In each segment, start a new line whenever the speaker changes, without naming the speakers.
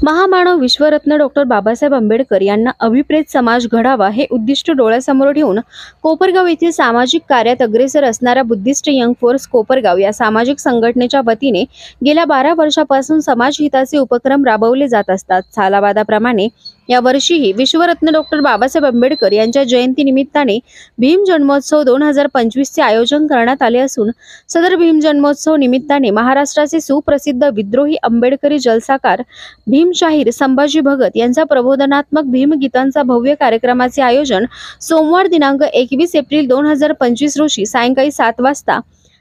महामानव विश्वरत्न डॉक्टर बाबासाहेब आंबेडकर यांना अभिप्रेत समाज घडावा हे उद्दिष्ट डोळ्यासमोर ठेवून कोपरगाव येथील सामाजिक कार्यात अग्रेसर असणाऱ्या बुद्धिस्ट यंग फोर्स कोपरगाव या सामाजिक संघटनेच्या वतीने गेल्या 12 वर्षापासून समाज हिताचे उपक्रम राबवले जात असतात। सालाबादाप्रमाणे या वर्षीही विश्वरत्न डॉक्टर बाबासाहेब आंबेडकर यांच्या जयंती निमित्ताने भीम जन्मोत्सव 2025 चे आयोजन करण्यात आले असून सदर भीम जन्मोत्सव निमित्ताने महाराष्ट्राचे सुप्रसिद्ध विद्रोही आंबेडकरी जलसाकार भीमशाहीर संभाजी भगत यांचा प्रबोधनात्मक भीमगीतांचा भव्य कार्यक्रमाचे आयोजन सोमवार दिनांक 21 एप्रिल 2025 रोजी सायंकाळी 7 वाजता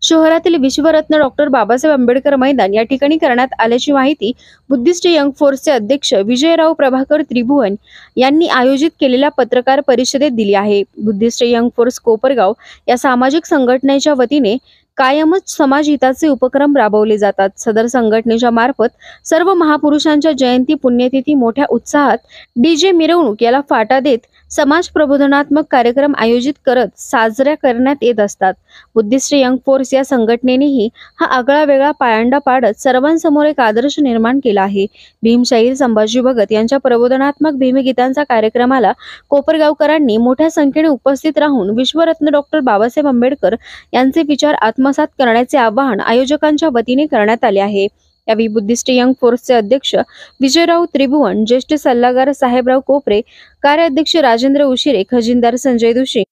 शहरातील विश्वरत्न डॉक्टर बाबासाहेब आंबेडकर मैदान या ठिकाणी करण्यात आल्याची माहिती बुद्धिस्ट यंग फोर्सचे अध्यक्ष विजयराव प्रभाकर त्रिभुवन यांनी आयोजित केलेल्या पत्रकार परिषदेत दिली आहे। बुद्धिस्ट यंग फोर्स कोपरगाव या सामाजिक संघटनेच्या वतीने कायमच समाज हिताचे उपक्रम राबवले जातात। सदर संघटनेच्या मार्फत सर्व महापुरुषांच्या जयंती पुण्यतिथी मोठ्या उत्साहात डीजे मिरवणूक याला फाटा देत समाज प्रबोधनात्मक कार्यक्रम आयोजित करत साजऱ्या करण्यात येत असतात। बुद्धिस्ट यंग फोर्स या संघटनेनेही हा आगळा वेगळा पायंडा पाडत सर्वांसमोर एक आदर्श निर्माण केला आहे। भीमशाहीर संभाजी भगत यांच्या प्रबोधनात्मक भीमगीतांचा कार्यक्रमाला कोपरगावकरांनी मोठ्या संख्येने उपस्थित राहून विश्वरत्न डॉक्टर बाबासाहेब आंबेडकर यांचे विचार आत्मसात करण्याचे आवाहन आयोजकांच्या वतीने करण्यात आले आहे। यावेळी बुद्धिस्ट यंग फोर्सचे अध्यक्ष विजयराव त्रिभुवन, ज्येष्ठ सल्लागार साहेबराव कोपरे, कार्याध्यक्ष राजेंद्र उशिरे, खजिनदार संजय दुशी,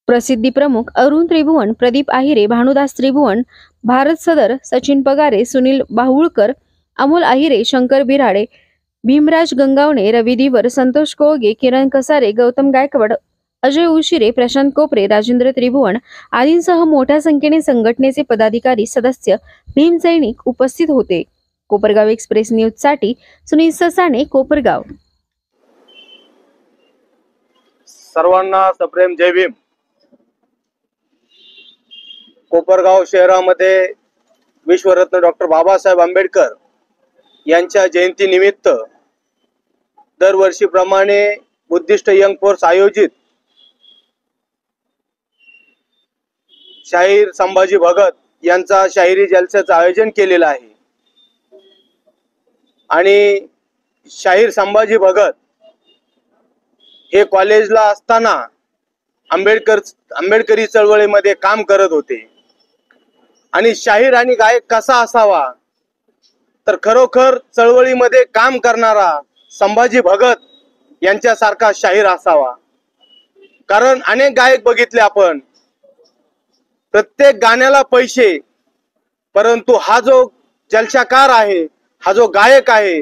प्रसिद्धी प्रमुख अरुण त्रिभुवन, प्रदीप आहिरे, भानुदास त्रिभुवन, भारत सदर, सचिन पगारे, सुनील बाहुळकर, अमोल आहिरे, शंकर बिराडे, भीमराज गंगावणे, रवी दिवर, संतोष कोळगे, किरण कसारे, गौतम गायकवाड, अजय उशिरे, प्रशांत कोपरे, राजेंद्र त्रिभुवन आदींसह मोठ्या संख्येने संघटनेचे पदाधिकारी, सदस्य, भीम सैनिक उपस्थित होते। कोपरगाव एक्सप्रेस न्यूज साठी सुनील ससाणे, कोपरगाव।
सर्वांना सप्रेम जय भीम। कोपरगाव शहरामध्ये विश्वरत्न डॉक्टर बाबासाहेब आंबेडकर यांच्या जयंती निमित्त दरवर्षीप्रमाणे बुद्धिस्ट यंग फोर्स आयोजित शाहीर संभाजी भगत यांचा शाहिरी जलसाचं आयोजन केलेलं आहे। आणि शाहीर संभाजी भगत हे कॉलेजला असताना आंबेडकरी चळवळीमध्ये काम करत होते। आणि शाहीर आणि गायक कसा असावा तर खरोखर चळवळीमध्ये काम करणारा संभाजी भगत यांच्यासारखा शाहीर असावा। कारण अनेक गायक बघितले आपण, प्रत्येक गाण्याला पैसे, परंतु हा जो जलसाकार आहे, हा जो गायक आहे,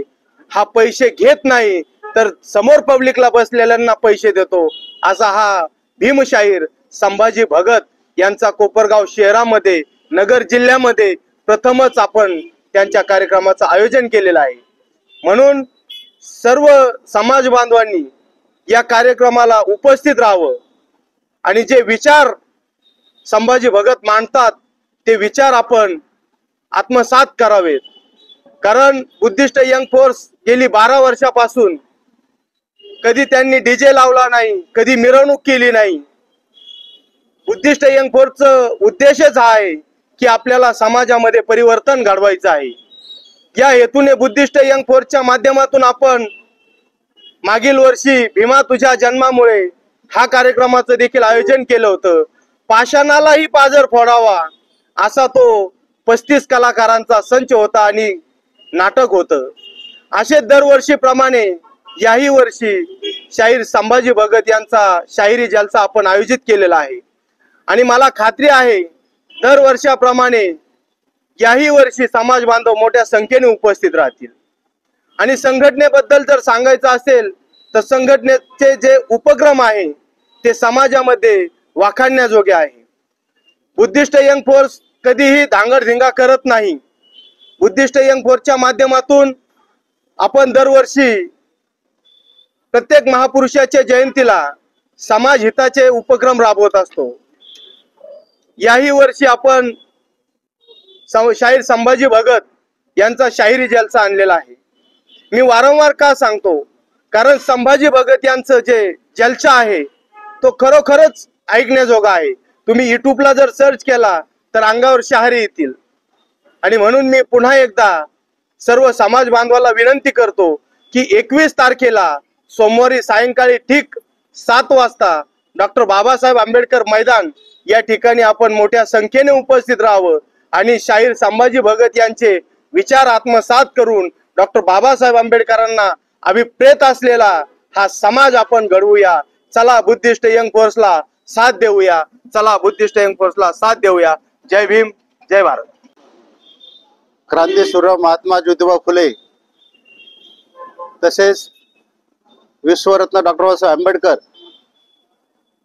हा पैसे घेत नाही तर समोर पब्लिकला बसलेल्यांना पैसे देतो। असा हा भीमशाहीर संभाजी भगत यांचा कोपरगाव शहरामध्ये, नगर जिल्ह्यामध्ये प्रथमच आपण त्यांच्या कार्यक्रमाचं आयोजन केलेलं आहे। म्हणून सर्व समाज बांधवांनी या कार्यक्रमाला उपस्थित राहावं आणि जे विचार संभाजी भगत मांडतात ते विचार आपण आत्मसात करावेत। कारण बुद्धिस्ट यंग फोर्स गेली 12 वर्षापासून कधी त्यांनी डीजे लावला नाही, कधी मिरवणूक केली नाही। बुद्धिस्ट यंग फोर्सचा उद्देशच हा आहे की आपल्याला समाजामध्ये परिवर्तन घडवायचं आहे। या हेतूने बुद्धिस्ट यंग फोर्सच्या माध्यमातून आपण मागील वर्षी भीमा तुझ्या जन्मामुळे हा कार्यक्रमाचं देखील आयोजन केलं होतं। पाषाणालाही पाजर फोडावा असा तो 35 कलाकारांचा संच होता आणि नाटक होतं। असे दरवर्षीप्रमाणे याही वर्षी शाहीर संभाजी भगत यांचा शाहिरी जलसा आपण आयोजित केलेला आहे। आणि मला खात्री आहे दरवर्षाप्रमाणे याही वर्षी समाज बांधव मोठ्या संख्येने उपस्थित राहतील। आणि संघटनेबद्दल जर सांगायचं असेल तर संघटनेचे जे उपक्रम आहे ते समाजामध्ये वाखाणण्याजोगे आहे। बुद्धिस्ट यंग फोर्स कधीही धांगडधिंगा करत नाही। बुद्धिस्ट यंग फोर्सच्या माध्यमातून आपण दरवर्षी प्रत्येक महापुरुषाच्या जयंतीला समाज हिताचे उपक्रम राबवत असतो। याही वर्षी आपण शाहीर संभाजी भगत यांचा शाहिरी जलसा आणलेला आहे। मी वारंवार का सांगतो, कारण संभाजी भगत यांचं जे जलसा आहे तो खरोखरच ऐकण्याजोगा आहे। तुम्ही युट्यूबला जर सर्च केला तर अंगावर शहारे येतील। आणि म्हणून मी पुन्हा एकदा सर्व समाज बांधवाला विनंती करतो की 21 तारखेला सोमवारी सायंकाळी ठीक 7 वाजता डॉक्टर बाबासाहेब आंबेडकर मैदान या ठिकाणी आपण मोठ्या संख्येने उपस्थित राहावं आणि शाहीर संभाजी भगत यांचे विचार आत्मसात करून डॉक्टर बाबासाहेब आंबेडकरांना अभिप्रेत असलेला हा समाज आपण घडवूया। चला बुद्धिस्ट यंग फोर्सला साथ देऊया, चला बुद्धिस्ट यंग फोर्सला साथ देऊया। जय भीम, जय भारत।
क्रांतीसूर्य महात्मा ज्योतिबा फुले तसेच विश्वरत्न डॉक्टर बाबासाहेब आंबेडकर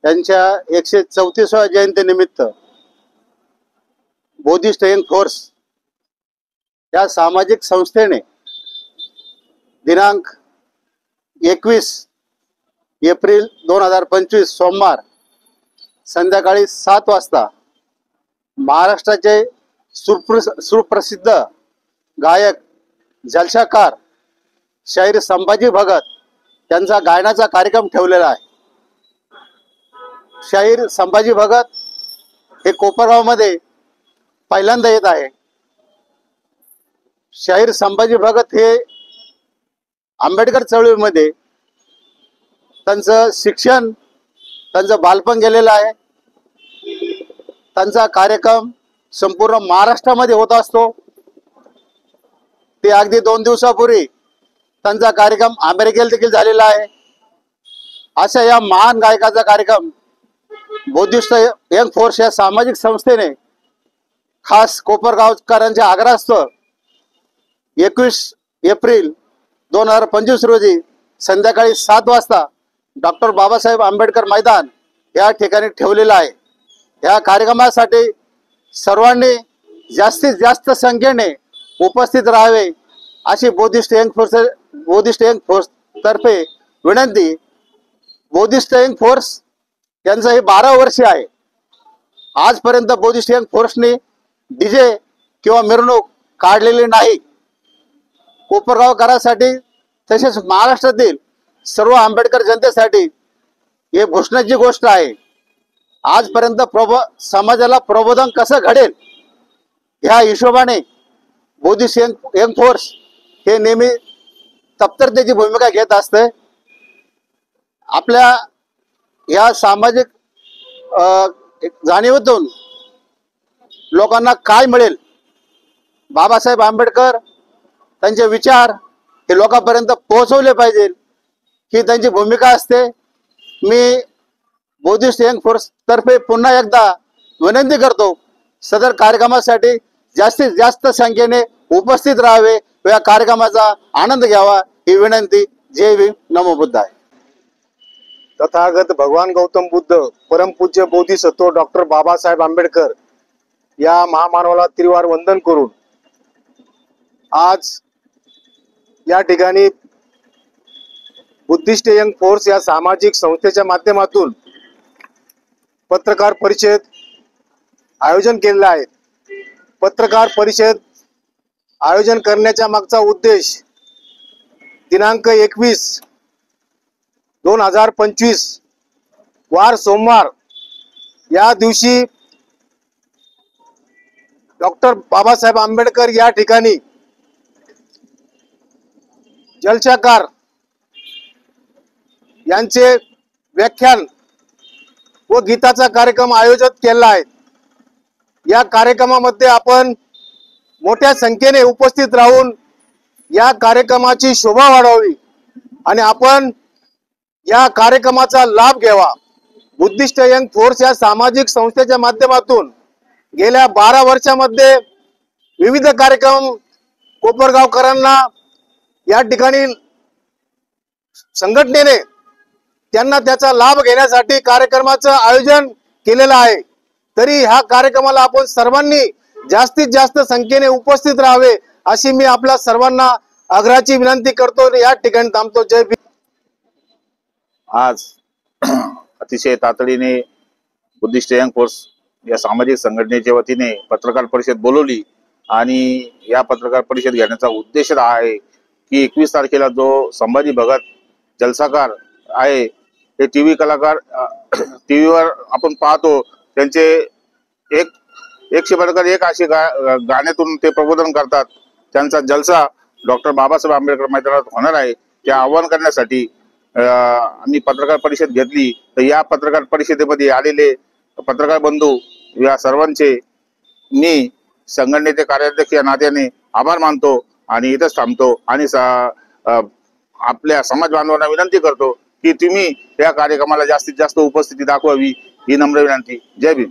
यांच्या 134व्या जयंतीनिमित्त बुद्धिस्ट यंग फोर्स या सामाजिक संस्थेने दिनांक 21 एप्रिल 2025 सोमवार संध्याकाळी 7 वाजता महाराष्ट्राचे सुप्रसिद्ध गायक जलसाकार शाहीर संभाजी भगत यांचा गायनाचा कार्यक्रम ठेवलेला आहे। शाहीर संभाजी भगत हे कोपरगाव मध्ये पहिल्यांदा येत आहे। शाहीर संभाजी भगत हे आंबेडकर चळवळीमध्ये त्यांचं शिक्षण, त्यांचं बालपण गेलेलं आहे। त्यांचा कार्यक्रम संपूर्ण महाराष्ट्रामध्ये होत असतो। ते अगदी 2 दिवसापूर्वी त्यांचा कार्यक्रम अमेरिकेला देखील झालेला आहे। अशा या महान गायकाचा कार्यक्रम बुद्धिस्ट यंग फोर्स या सामाजिक संस्थेने खास कोपरगावकरांच्या आग्रहास्तव 21 एप्रिल 2025 रोजी संध्याकाळी 7 वाजता डॉक्टर बाबासाहेब आंबेडकर मैदान या ठिकाणी ठेवलेला आहे। या कार्यक्रमासाठी सर्वांनी जास्तीत जास्त संख्येने उपस्थित राहावे अशी बुद्धिस्ट यंग फोर्स तर्फे विनंती। बुद्धिस्ट यंग फोर्स यांचं हे 12 वर्ष आहे। आजपर्यंत बुद्धिस्ट यंग फोर्सने डीजे किंवा मिरवणूक काढलेली नाही। कोपरगावकरांसाठी तसेच महाराष्ट्रातील सर्व आंबेडकर जनतेसाठी हे घोषणेची गोष्ट आहे। आजपर्यंत समाजाला प्रबोधन कसं घडेल ह्या हिशोबाने बुद्धिस्ट यंग फोर्स हे नेहमी तत्परतेची भूमिका घेत असते। आपल्या या सामाजिक जाणीवेतून लोकांना काय मिळेल, बाबासाहेब आंबेडकर त्यांचे विचार हे लोकांपर्यंत पोहोचवले पाहिजे ही त्यांची भूमिका असते। मी बुद्धिस्ट यंग फोर्स तर्फे पुन्हा एकदा विनंती करतो, सदर कार्यक्रमासाठी जास्तीत जास्त संख्येने उपस्थित राहावे व या कार्यक्रमाचा आनंद घ्यावा ही विनंती। जय भीम, नमो बुद्धाय।
तथागत भगवान गौतम बुद्ध, परमपूज्य बोधिसत्व डॉक्टर बाबासाहेब आंबेडकर या महामानवाला त्रिवार वंदन करून आज या ठिकाणी बुद्धिस्ट यंग फोर्स या सामाजिक संस्थेच्या माध्यमातून पत्रकार परिषद आयोजन केलेला आहे। पत्रकार परिषद आयोजन करण्याचा मागचा उद्देश दिनांक 21/2025 वार सोमवार या दिवशी डॉक्टर बाबासाहेब आंबेडकर या ठिकाणी जलसाकार यांचे व्याख्यान व गीताचा कार्यक्रम आयोजित केला आहे। या कार्यक्रमामध्ये आपण मोठ्या संख्येने उपस्थित राहून या कार्यक्रमाची शोभा वाढवावी आणि आपण या कार्यक्रमाचा लाभ घ्यावा। बुद्धिस्ट यंग फोर्स या सामाजिक संस्थेच्या माध्यमातून गेल्या 12 वर्षांमध्ये विविध कार्यक्रम कोपरगावकरांना या ठिकाणी संघटनेने त्यांना त्याचा लाभ घेण्यासाठी कार्यक्रमाचं आयोजन केलेलं आहे। तरी ह्या कार्यक्रमाला आपण सर्वांनी जास्तीत जास्त संख्येने उपस्थित राहावे अशी मी आपल्या सर्वांना आग्रहाची विनंती करतो। या ठिकाणी थांबतो। जय भीम।
आज अतिशय तातडीने बुद्धिस्ट यंग फोर्स या सामाजिक संघटनेच्या वतीने पत्रकार परिषद बोलवली आणि या पत्रकार परिषद घेण्याचा उद्देश आहे की 21 तारखेला जो संभाजी भगत जलसाकार आहे हे टीव्ही कलाकार टीव्हीवर आपण पाहतो त्यांचे एक 100 असे गाण्यातून ते प्रबोधन करतात। त्यांचा जलसा डॉक्टर बाबासाहेब आंबेडकर मैदानात होणार आहे। ते आवाहन करण्यासाठी आम्ही पत्रकार परिषद घेतली। तर या पत्रकार परिषदेमध्ये आलेले पत्रकार बंधू या सर्वांचे मी संघटनेचे कार्याध्यक्ष या नात्याने आभार मानतो आणि इथंच थांबतो आणि आपल्या समाज बांधवांना विनंती करतो की तुम्ही या कार्यक्रमाला जास्तीत जास्त उपस्थिती दाखवावी ही नम्र विनंती। जय भीम।